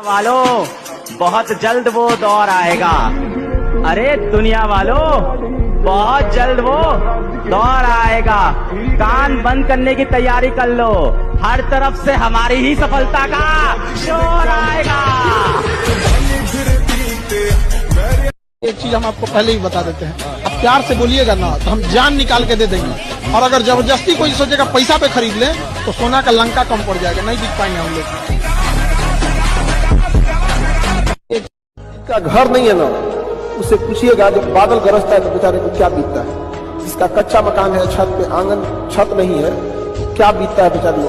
वालों, बहुत जल्द वो दौर आएगा। अरे दुनिया वालों, बहुत जल्द वो दौर आएगा। कान बंद करने की तैयारी कर लो, हर तरफ से हमारी ही सफलता का शोर आएगा। एक चीज हम आपको पहले ही बता देते हैं, आप प्यार से बोलिएगा ना तो हम जान निकाल के दे देंगे, और अगर जबरदस्ती कोई सोचेगा पैसा पे खरीद ले तो सोना का लंका कम पड़ जाएगा, नहीं बिक पाएंगे हम लोग। का घर नहीं है ना, उससे पूछिएगा जब बादल गरजता है तो बेचारे को क्या बीतता है। जिसका कच्चा मकान है, छत पे आंगन छत नहीं है, क्या बीतता है बेचारे को,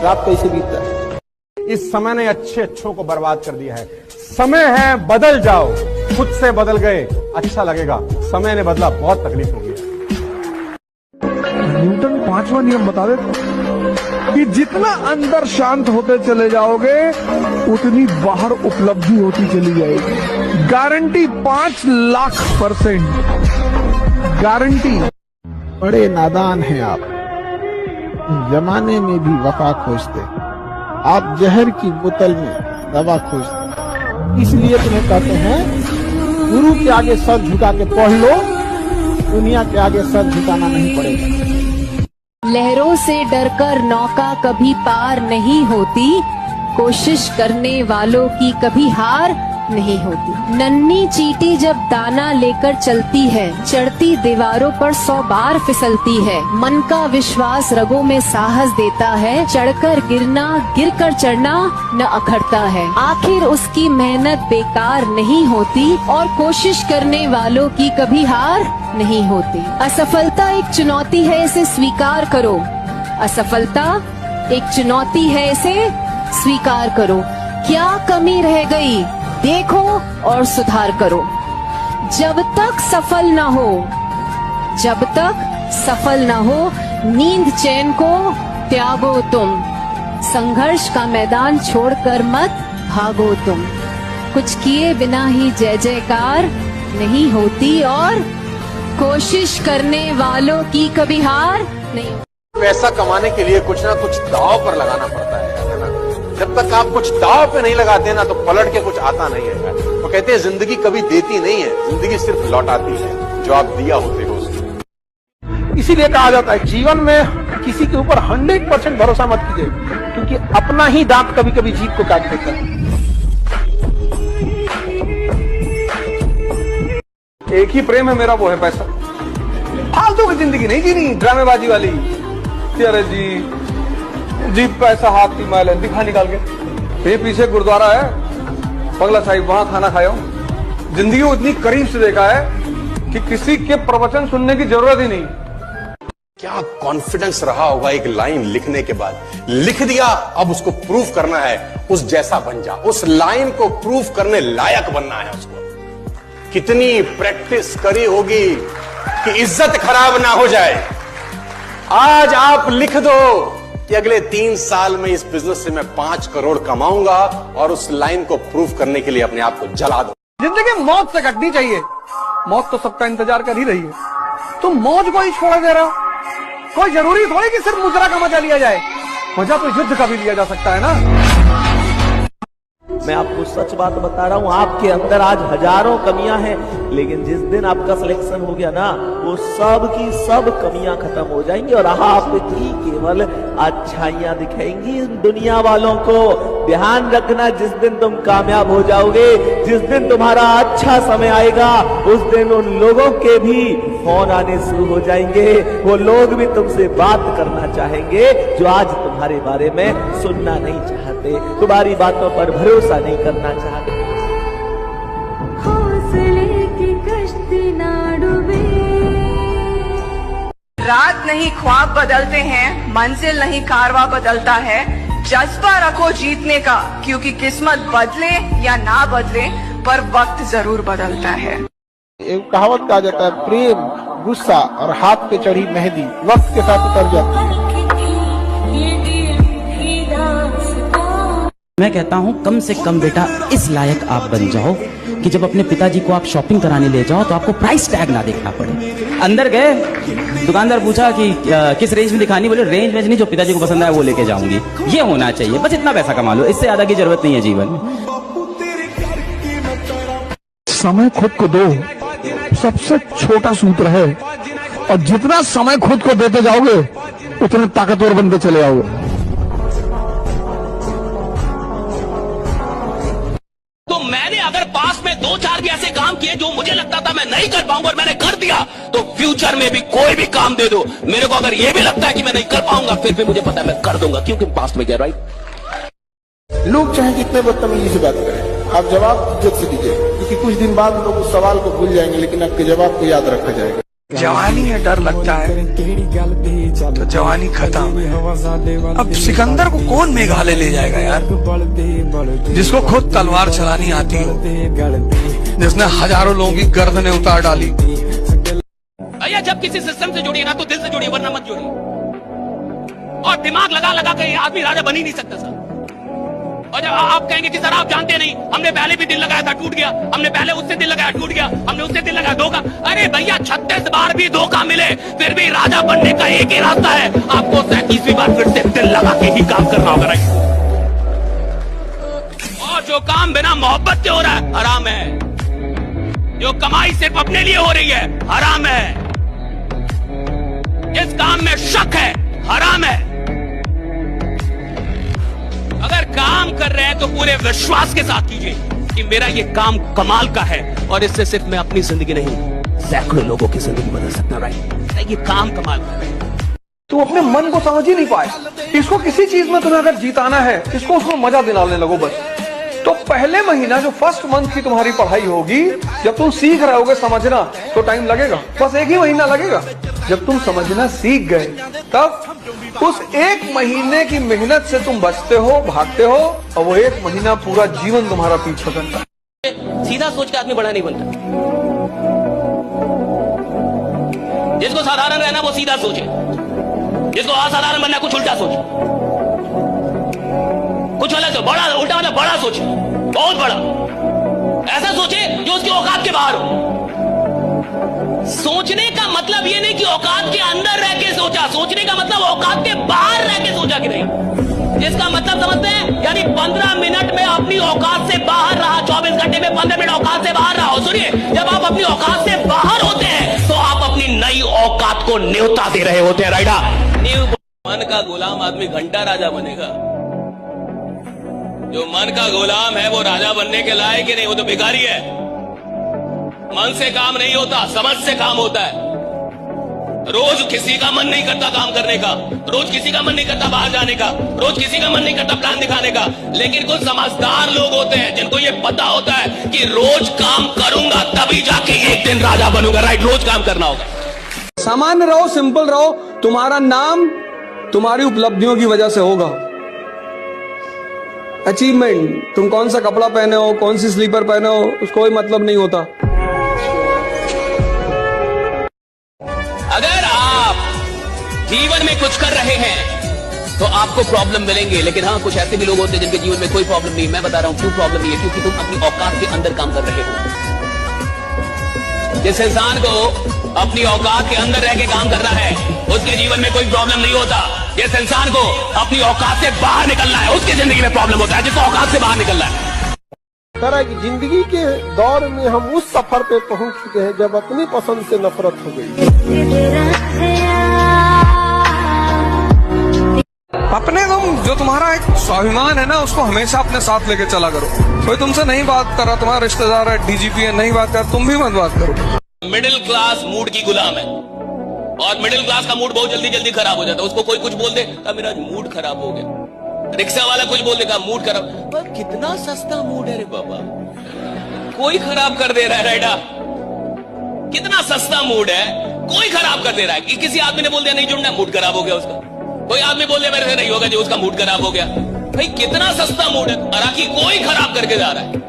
रात कैसे बीतता है। इस समय ने अच्छों को बर्बाद कर दिया है। समय है बदल जाओ, खुद से बदल गए अच्छा लगेगा, समय ने बदला बहुत तकलीफ होगी। न्यूटन 5वां नियम बता देता कि जितना अंदर शांत होते चले जाओगे उतनी बाहर उपलब्धि होती चली जाएगी। Guarantee 5,00,000% guarantee. बड़े नादान हैं आप, जमाने में भी वफा खोजते, आप जहर की बोतल में दवा खोजते। इसलिए तुम्हें कहते हैं गुरु के आगे सर झुका के पढ़ लो, दुनिया के आगे सर झुकाना नहीं पड़ेगा। लहरों से डरकर नौका कभी पार नहीं होती, कोशिश करने वालों की कभी हार नहीं होती। नन्ही चींटी जब दाना लेकर चलती है, चढ़ती दीवारों पर 100 बार फिसलती है। मन का विश्वास रगों में साहस देता है, चढ़कर गिरना गिरकर चढ़ना न अखड़ता है। आखिर उसकी मेहनत बेकार नहीं होती और कोशिश करने वालों की कभी हार नहीं होती। असफलता एक चुनौती है, इसे स्वीकार करो। असफलता एक चुनौती है, इसे स्वीकार करो। क्या कमी रह गई देखो और सुधार करो। जब तक सफल न हो, जब तक सफल न हो, नींद चैन को त्यागो तुम। संघर्ष का मैदान छोड़कर मत भागो तुम। कुछ किए बिना ही जय जयकार नहीं होती और कोशिश करने वालों की कभी हार नहीं। पैसा कमाने के लिए कुछ ना कुछ दाव पर लगाना पड़ता है ना। जब तक आप कुछ दाव पे नहीं लगाते ना तो पलट के कुछ आता नहीं है। तो कहते हैं जिंदगी कभी देती नहीं है, जिंदगी सिर्फ लौटाती है जो आप दिया होते हो उसको। इसीलिए कहा जाता है जीवन में किसी के ऊपर 100% भरोसा मत कीजिए, क्योंकि अपना ही दांत कभी कभी जीत को काट देता है। एक ही प्रेम है मेरा, वो है पैसा। फालतू की जिंदगी नहीं जीनी, ड्रामेबाजी वाली। अरे जी पैसा हाथ की मैल है, दिखा निकाल के। ये पीछे गुरुद्वारा है बंगला साहिब, वहां खाना खाया हूं। जिंदगी को इतनी करीब से देखा है कि किसी के प्रवचन सुनने की जरूरत ही नहीं। क्या कॉन्फिडेंस रहा होगा एक लाइन लिखने के बाद। लिख दिया, अब उसको प्रूफ करना है, उस जैसा बन जा। उस लाइन को प्रूफ करने लायक बनना है उसको। कितनी प्रैक्टिस करी होगी कि इज्जत खराब ना हो जाए। आज आप लिख दो कि अगले 3 साल में इस बिजनेस से मैं 5 करोड़ कमाऊंगा, और उस लाइन को प्रूफ करने के लिए अपने आप को जला दो। जिंदगी मौत से कटनी चाहिए, मौत तो सबका इंतजार कर ही रही है। तुम मौज को ही छोड़ दे रहे हो। कोई जरूरी थोड़ी कि सिर्फ मुजरा का मजा लिया जाए, मजा तो युद्ध का भी लिया जा सकता है ना। मैं आपको सच बात बता रहा हूँ, आपके अंदर आज हजारों कमियां हैं, लेकिन जिस दिन आपका सिलेक्शन हो गया ना, वो सब की सब कमियां खत्म हो जाएंगी और आपकी केवल अच्छाइयां दिखेंगी दुनिया वालों को। ध्यान रखना, जिस दिन तुम कामयाब हो जाओगे, जिस दिन तुम्हारा अच्छा समय आएगा, उस दिन उन लोगों के भी फोन आने शुरू हो जाएंगे। वो लोग भी तुमसे बात करना चाहेंगे जो आज तुम्हारे बारे में सुनना नहीं चाहते, तुम्हारी बातों पर भरोसा नहीं करना चाहते। हौसले की कश्ती ना डूबे। रात नहीं ख्वाब बदलते हैं, मंजिल नहीं कारवा बदलता है। जज्बा रखो जीतने का, क्योंकि किस्मत बदले या ना बदले पर वक्त जरूर बदलता है। एक कहावत कहा जाता है, प्रेम, गुस्सा और हाथ पे चढ़ी मेहंदी वक्त के साथ उतर जाती है। मैं कहता हूँ कम से कम बेटा इस लायक आप बन जाओ कि जब अपने पिताजी को आप शॉपिंग कराने ले जाओ तो आपको प्राइस टैग ना देखना पड़े। अंदर गए, दुकानदार पूछा कि किस रेंज में दिखानी, बोले रेंज में नहीं, जो पिताजी को पसंद आया वो लेके जाऊंगी। ये होना चाहिए, बस इतना पैसा कमा लो, इससे ज्यादा की जरूरत नहीं है जीवन में। समय खुद को दो, सबसे छोटा सूत्र है। और जितना समय खुद को देते जाओगे उतने ताकतवर बनते चले जाओगे। तो मैंने अगर पास में 2-4 भी ऐसे काम किए जो मुझे लगता था मैं नहीं कर पाऊंगा और मैंने कर दिया, तो फ्यूचर में भी कोई भी काम दे दो मेरे को, अगर ये भी लगता है कि मैं नहीं कर पाऊंगा, फिर भी मुझे पता है मैं कर दूंगा, क्योंकि पास्ट में गया। राइट। लोग चाहे जितने बदतमीजी से बात करें, आप जवाब इज्जत से दीजिए, क्योंकि कुछ दिन बाद लोग उस सवाल को भूल जाएंगे, लेकिन आपके जवाब को याद रखा जाएगा। जवानी है डर लगता है तो जवानी खत्म है। अब सिकंदर को कौन मेघालय ले जाएगा यार, जिसको खुद तलवार चलानी आती हो, जिसने हजारों लोगों की गर्दनें उतार डाली। भैया जब किसी सिस्टम से जुड़िए ना तो दिल से जुड़िए, वरना मत जुड़िए। और दिमाग लगा लगा के आदमी राजा बन ही नहीं सकता सर। और जब आप कहेंगे कि सर आप जानते नहीं, हमने पहले भी दिल लगाया था टूट गया, हमने पहले उससे दिल लगाया टूट गया, हमने उससे दिल लगाया धोखा। अरे भैया 36 बार भी धोखा मिले फिर भी राजा बनने का एक ही रास्ता है, आपको 37वीं बार फिर से दिल लगा के ही काम करना होगा। राइट। और जो काम बिना मोहब्बत के हो रहा है हराम है, जो कमाई सिर्फ अपने लिए हो रही है हराम है, जिस काम में शक है हराम है। अगर काम कर रहे हैं तो पूरे विश्वास के साथ कीजिए कि मेरा ये काम कमाल का है और इससे सिर्फ मैं अपनी जिंदगी नहीं सैकड़ों लोगों की जिंदगी बदल सकता हूं। राइट। ये काम कमाल का है। तू अपने मन को समझ ही नहीं पाए। इसको किसी चीज में तुम्हें अगर जीताना है, इसको उसमें मजा दिलाने लगो बस। तो पहले महीना जो फर्स्ट मंथ की तुम्हारी पढ़ाई होगी, जब तुम सीख रहे होगे समझना, तो टाइम लगेगा, बस 1 ही महीना लगेगा। जब तुम समझना सीख गए, तब उस 1 महीने की मेहनत से तुम बचते हो, भागते हो, और वो 1 महीना पूरा जीवन तुम्हारा पीछे करता है। सीधा सोच के आदमी बड़ा नहीं बनता। जिसको साधारण रहना वो सीधा सोचे, जिसको असाधारण बनना कुछ उल्टा सोचे, कुछ अलग से बड़ा उल्टा वाला बड़ा सोचे, बहुत बड़ा ऐसा सोचे जो उसकी औकात के बाहर हो। सोचने का मतलब ये नहीं कि औकात के अंदर रह के सोचा, सोचने का मतलब औकात के बाहर रह के सोचा कि नहीं। जिसका मतलब समझते हैं, यानी 15 मिनट में अपनी औकात से बाहर रहा, 24 घंटे में 15 मिनट औकात से बाहर रहा। सुनिए, जब आप अपनी औकात से बाहर होते हैं तो आप अपनी नई औकात को न्योता दे रहे होते हैं। राइडा मन का गुलाम आदमी घंटा राजा बनेगा, जो मन का गुलाम है वो राजा बनने के लायक ही नहीं, वो तो भिखारी है। मन से काम नहीं होता, समझ से काम होता है। रोज किसी का मन नहीं करता काम करने का, रोज किसी का मन नहीं करता बाहर जाने का, रोज किसी का मन नहीं करता प्लान दिखाने का, लेकिन कुछ समझदार लोग होते हैं जिनको ये पता होता है कि रोज काम करूंगा तभी जाके एक दिन राजा बनूंगा। राइट। रोज काम करना होगा। सामान्य रहो, सिंपल रहो, तुम्हारा नाम तुम्हारी उपलब्धियों की वजह से होगा। अचीवमेंट, तुम कौन सा कपड़ा पहने हो, कौन सी स्लीपर पहने हो, उसको कोई मतलब नहीं होता। अगर आप जीवन में कुछ कर रहे हैं तो आपको प्रॉब्लम मिलेंगे, लेकिन हाँ कुछ ऐसे भी लोग होते हैं जिनके जीवन में कोई प्रॉब्लम नहीं। मैं बता रहा हूं क्यों प्रॉब्लम नहीं है, क्योंकि तुम अपनी औकात के अंदर काम कर रहे हो। जिस इंसान को अपनी औकात के अंदर रह के काम करना है उसके जीवन में कोई प्रॉब्लम नहीं होता। जिस इंसान को अपनी औकात से बाहर निकलना है उसकी जिंदगी में प्रॉब्लम होता है, जिसको औकात से बाहर निकलना है। तरह की जिंदगी के दौर में हम उस सफर पे पहुंच चुके हैं जब अपनी पसंद से नफरत हो गई। अपने जो तुम्हारा एक स्वाभिमान है ना, उसको हमेशा अपने साथ लेके चला करो। कोई तुमसे नहीं बात कर रहा, तुम्हारा रिश्तेदार है, डीजीपी है, नहीं बात कर, तुम भी मत बात करो। मिडिल क्लास मूड की गुलाम है और मिडिल क्लास का मूड बहुत जल्दी जल्दी खराब हो जाता है। उसको कोई कुछ बोल दे का मेरा मूड खराब हो गया, रिक्शा वाला कुछ बोल देगा मूड खराब। पर कितना सस्ता मूड है रे बाबा, कोई खराब कर दे रहा है। राइडा कितना सस्ता मूड है, कोई खराब कर दे रहा है। किसी आदमी ने बोल दिया नहीं जुड़ना, मूड खराब हो गया उसका। कोई आदमी बोल दिया मेरे से नहीं होगा, जो उसका मूड खराब हो गया। भाई कितना सस्ता मूड है, हालांकि कोई खराब करके जा रहा है।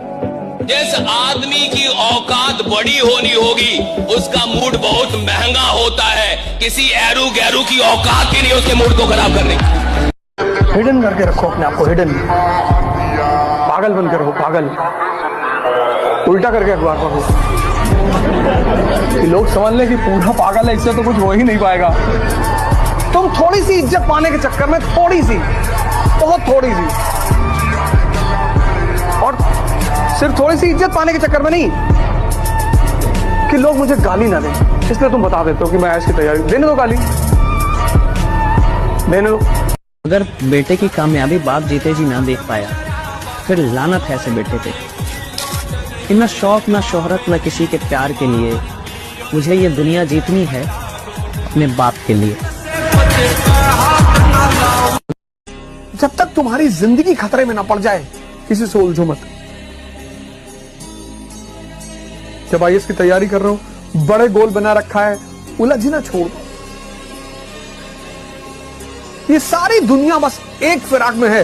जिस आदमी की औकात बड़ी होनी होगी उसका मूड बहुत महंगा होता है। किसी एरू गैरू की औकात ही नहीं उसके मूड को खराब करने की। हिडन करके रखो अपने आप को, हिडन, पागल बनकर हो, पागल, उल्टा करके अखबार पढ़ो कि लोग समझ लें कि पूरा पागल है, इससे तो कुछ हो ही नहीं पाएगा। तुम थोड़ी सी इज्जत पाने के चक्कर में, थोड़ी सी, बहुत थोड़ी सी, और सिर्फ थोड़ी सी इज्जत पाने के चक्कर में नहीं, कि लोग मुझे गाली ना दें, इसलिए तुम बता देते हो कि मैं ऐश की तैयारी। देने दो गाली, देने दो। अगर बेटे की कामयाबी बाप जीते जी ना देख पाया, फिर लानत है ऐसे बेटे पे। कि ना शौक ना शोहरत ना किसी के प्यार के लिए, मुझे ये दुनिया जीतनी है अपने बाप के लिए। जब तक तुम्हारी जिंदगी खतरे में ना पड़ जाए, किसी से उलझो मत। जब आईएएस की तैयारी कर रहे हो, बड़े गोल बना रखा है, उलझना छोड़ दो। ये सारी दुनिया बस एक फिराक में है,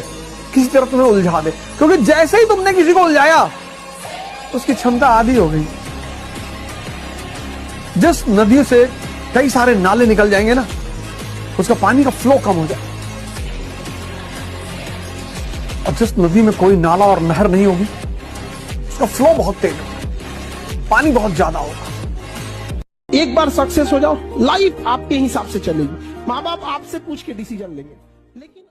किसी तरह तुम्हें उलझा दे। क्योंकि जैसे ही तुमने किसी को उलझाया, उसकी क्षमता आधी हो गई। जिस नदी से कई सारे नाले निकल जाएंगे ना, उसका पानी का फ्लो कम हो जाए। और जिस नदी में कोई नाला और नहर नहीं होगी, उसका फ्लो बहुत तेज होगा, पानी बहुत ज्यादा होगा। एक बार सक्सेस हो जाओ, लाइफ आपके हिसाब से चलेगी। माँ बाप आपसे पूछ के डिसीजन लेंगे, लेकिन